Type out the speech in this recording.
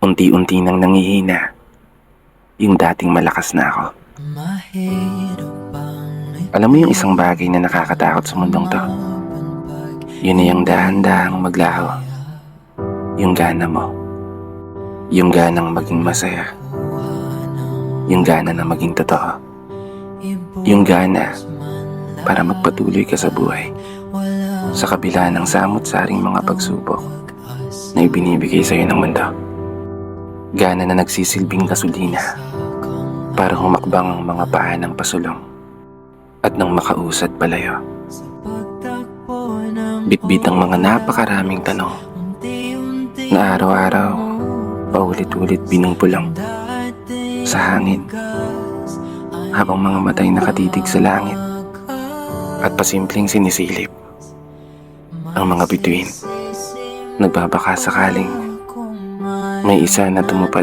Unti-unti nang nangihina yung dating malakas na ako. Alam mo yung isang bagay na nakakatakot sa mundong to? Yun na yung dahan-dahang maglaho. Yung gana mo. Yung ganang maging masaya. Yung gana na maging totoo. Yung gana para magpatuloy ka sa buhay. Sa kabila ng samot-saring mga pagsubok na ibinibigay sa'yo ng mundo. Gana na nagsisilbing gasolina para humakbang ang mga paa ng pasulong at nang makausad palayo. Bitbit ang mga napakaraming tanong na araw-araw paulit-ulit binubulong sa hangin habang mga matay nakatitig sa langit at pasimpleng sinisilip ang mga bituin. Nagbabaka sakaling may isa na tumupad